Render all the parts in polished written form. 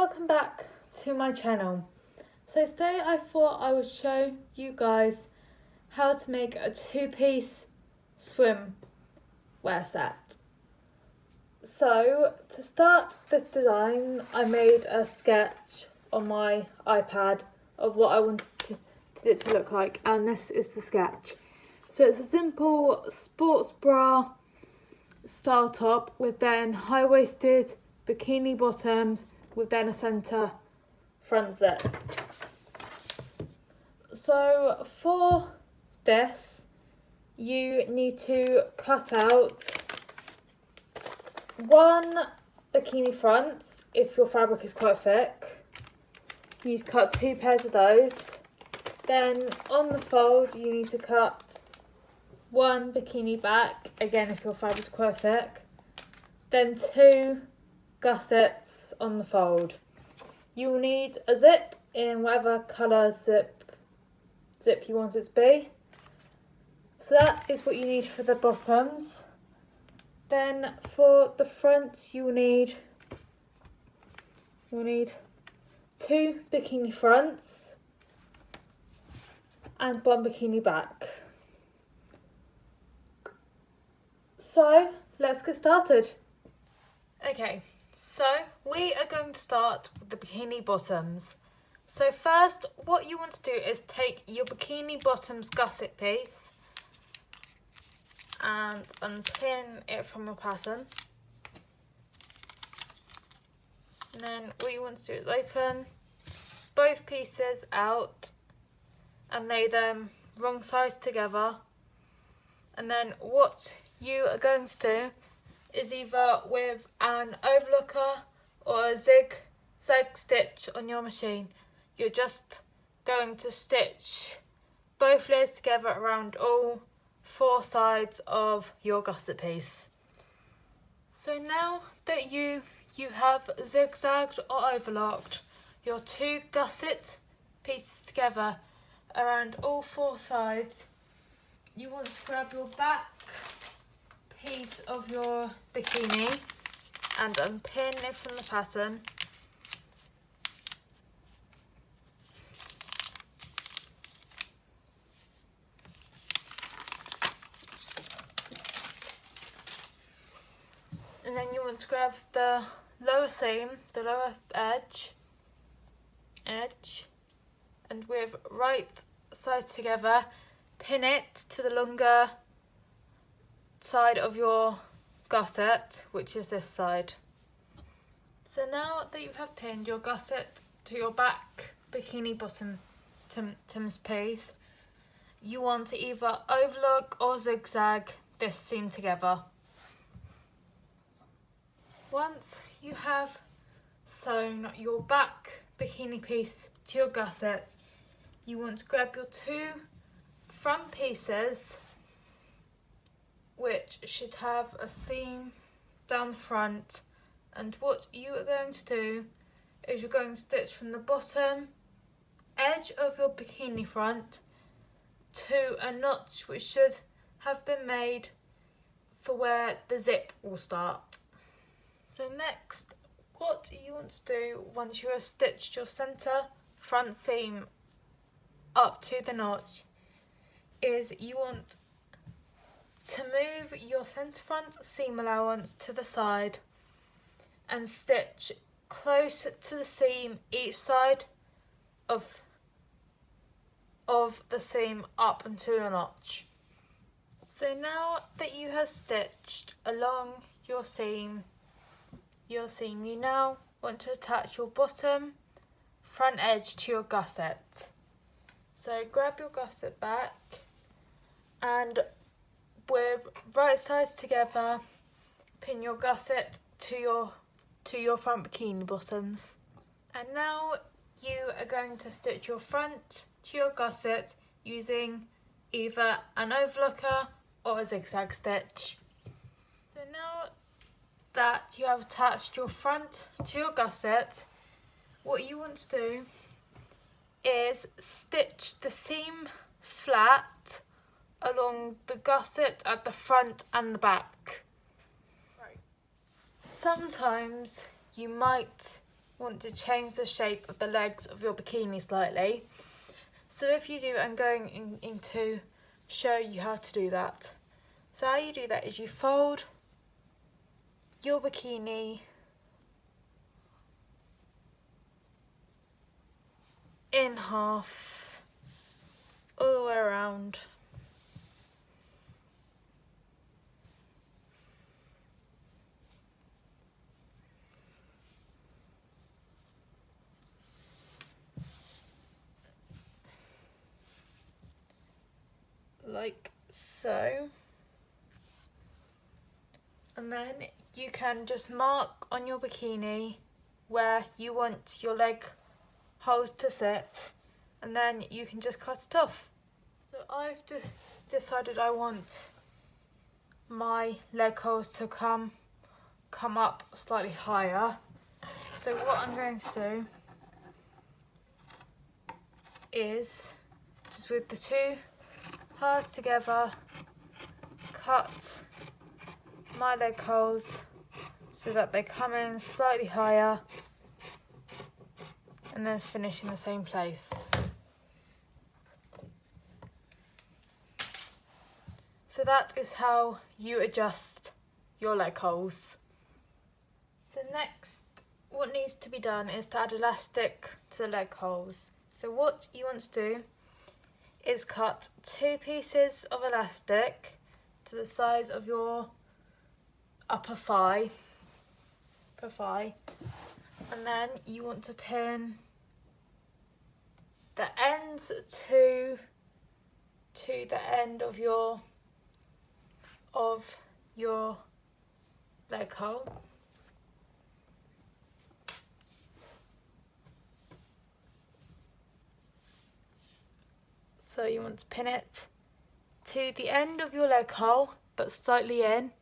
welcome back to my channel. So today I thought I would show you guys how to make a two-piece swim wear set. So to start this design, I made a sketch on my iPad of what I wanted it to look like, and this is the sketch. So it's a simple sports bra style top with then high-waisted bikini bottoms with then a centre front zip. So for this, you need to cut out one bikini front if your fabric is quite thick. You need to cut 2 pairs of those. Then on the fold, you need to cut 1 bikini back, again if your fabric is quite thick. Then 2 gussets on the fold. You will need a zip in whatever colour zip you want it to be. So that is what you need for the bottoms. Then for the front you will need 2 bikini fronts and 1 bikini back. So let's get started. Okay, so we are going to start with the bikini bottoms. So first, what you want to do is take your bikini bottoms gusset piece and unpin it from your pattern. And then what you want to do is open both pieces out and lay them wrong sides together. And then what you are going to do is either with an overlooker or a zigzag stitch on your machine, you're just going to stitch both layers together around all 4 sides of your gusset piece. So now that you have zigzagged or overlocked your 2 gusset pieces together around all 4 sides, you want to grab your back piece of your bikini and unpin it from the pattern. And then you want to grab the lower seam, the lower edge, and with right side together, pin it to the longer side of your gusset, which is this side. So now that you have pinned your gusset to your back bikini bottoms piece, you want to either overlock or zigzag this seam together. Once you have sewn your back bikini piece to your gusset, you want to grab your 2 front pieces, which should have a seam down the front, and what you are going to do is you're going to stitch from the bottom edge of your bikini front to a notch which should have been made for where the zip will start. So next, what you want to do once you have stitched your centre front seam up to the notch is you want to move your centre front seam allowance to the side and stitch close to the seam each side of the seam up into a notch. So now that you have stitched along your seam, you now want to attach your bottom front edge to your gusset. So grab your gusset back and with right sides together, pin your gusset to your front bikini bottoms. And now you are going to stitch your front to your gusset using either an overlooker or a zigzag stitch. So now that you have attached your front to your gusset, what you want to do is stitch the seam flat along the gusset at the front and the back. Sometimes you might want to change the shape of the legs of your bikini slightly. So if you do, I'm going to show you how to do that. So how you do that is you fold your bikini in half all the way around. Like so. And then you can just mark on your bikini where you want your leg holes to sit, and then you can just cut it off. So I've decided I want my leg holes to come up slightly higher. So what I'm going to do is just with the two halves together, cut my leg holes so that they come in slightly higher, and then finish in the same place. So that is how you adjust your leg holes. So next, what needs to be done is to add elastic to the leg holes. So what you want to do is cut 2 pieces of elastic to the size of your upper thigh, and then you want to pin the ends to the end of your leg hole. So you want to pin it to the end of your leg hole, but slightly in.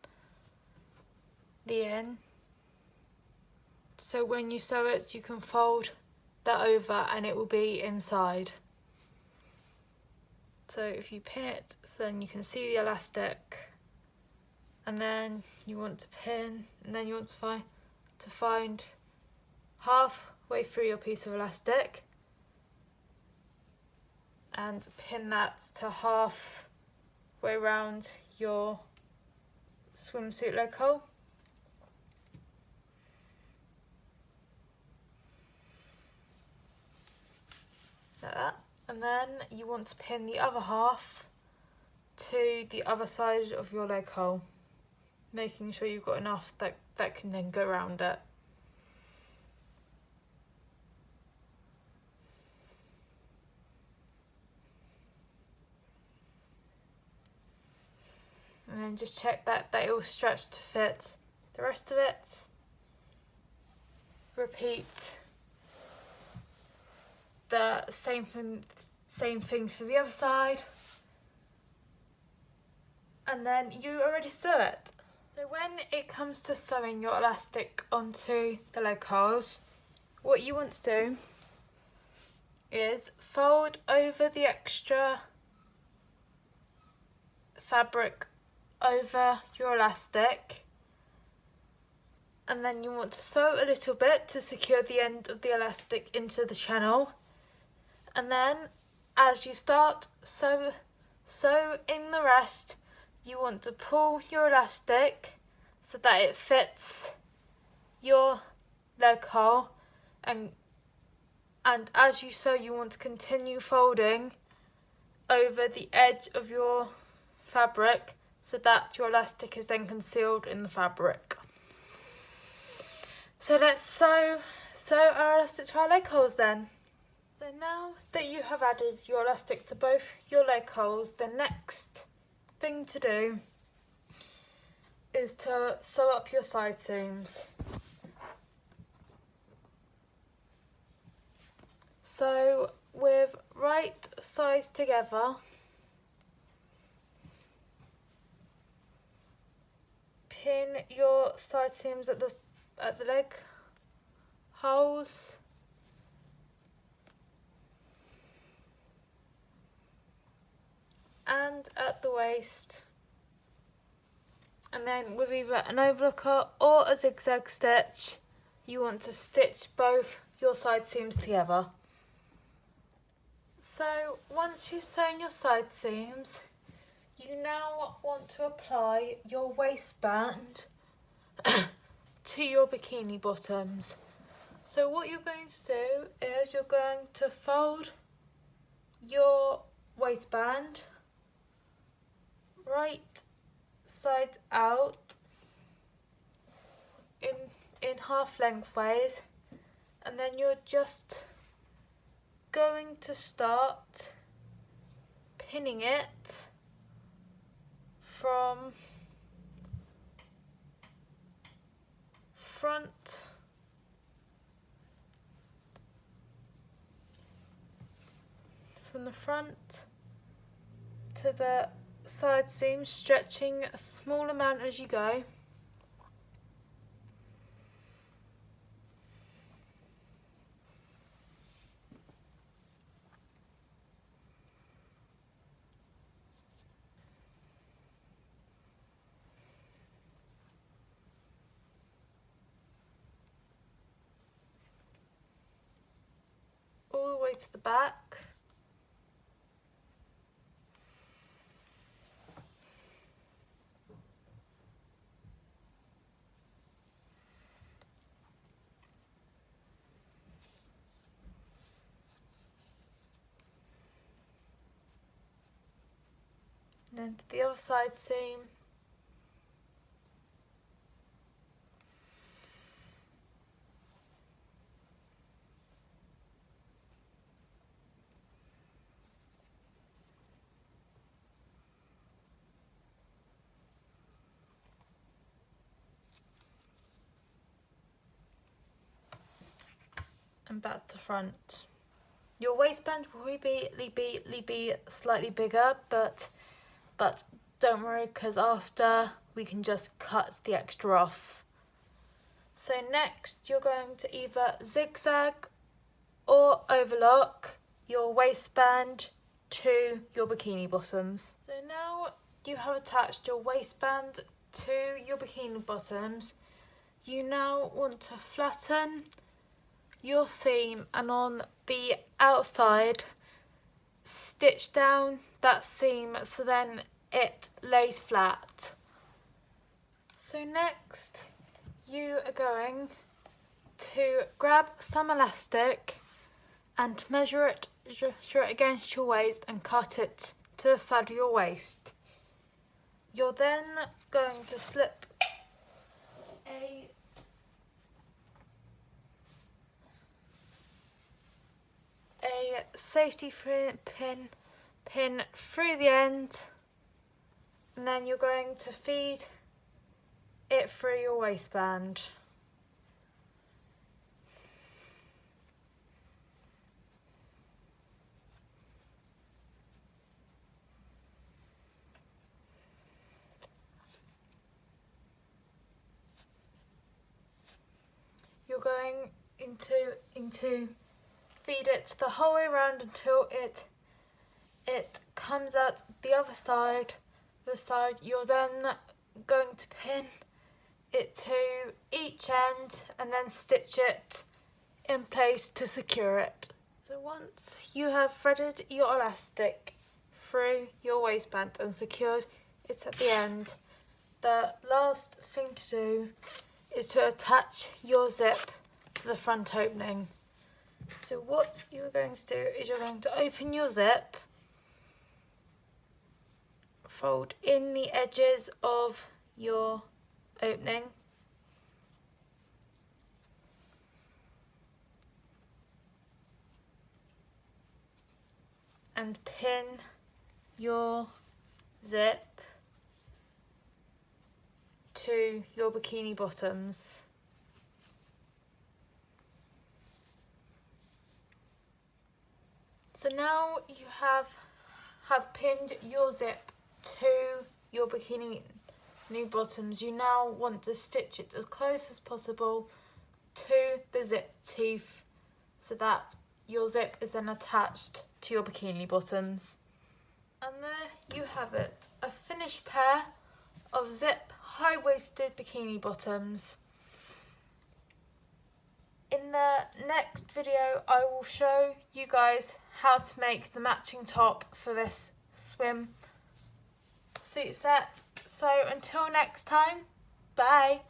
So when you sew it, you can fold that over and it will be inside. So if you pin it, so then you can see the elastic, and then you want to pin, and then you want to find halfway through your piece of elastic and pin that to halfway around your swimsuit leg hole. Like that. And then you want to pin the other half to the other side of your leg hole, making sure you've got enough that can then go around it. And then just check that it will stretch to fit the rest of it. Repeat the same things for the other side, and then you already sew it. So when it comes to sewing your elastic onto the leg holes, what you want to do is fold over the extra fabric over your elastic, and then you want to sew a little bit to secure the end of the elastic into the channel. And then as you start sew in the rest, you want to pull your elastic so that it fits your leg hole, and as you sew you want to continue folding over the edge of your fabric so that your elastic is then concealed in the fabric. So let's sew our elastic to our leg holes then. So now that you have added your elastic to both your leg holes, the next thing to do is to sew up your side seams. So with right sides together, pin your side seams at the leg holes. And at the waist, and then with either an overlocker or a zigzag stitch, you want to stitch both your side seams together. So once you've sewn your side seams, you now want to apply your waistband to your bikini bottoms. So what you're going to do is you're going to fold your waistband right side out in half lengthways, and then you're just going to start pinning it from the front to the side seam, stretching a small amount as you go. All the way to the back. Then to the other side seam. And back to front. Your waistband will be slightly bigger, but don't worry, because after we can just cut the extra off. So next you're going to either zigzag or overlock your waistband to your bikini bottoms. So now you have attached your waistband to your bikini bottoms, you now want to flatten your seam, and on the outside stitch down that seam so then it lays flat. So next you are going to grab some elastic and measure it against your waist and cut it to the side of your waist. You're then going to slip a safety pin through the end, and then you're going to feed it through your waistband. You're going into feed it the whole way around until it comes out the other side. You're then going to pin it to each end and then stitch it in place to secure it. So once you have threaded your elastic through your waistband and secured it at the end, the last thing to do is to attach your zip to the front opening. So what you're going to do is you're going to open your zip, fold in the edges of your opening, and pin your zip to your bikini bottoms. So now you have pinned your zip to your bikini bottoms. You now want to stitch it as close as possible to the zip teeth so that your zip is then attached to your bikini bottoms. And there you have it, a finished pair of zip high-waisted bikini bottoms. in the next video I will show you guys how to make the matching top for this swim suit set. So until next time, bye.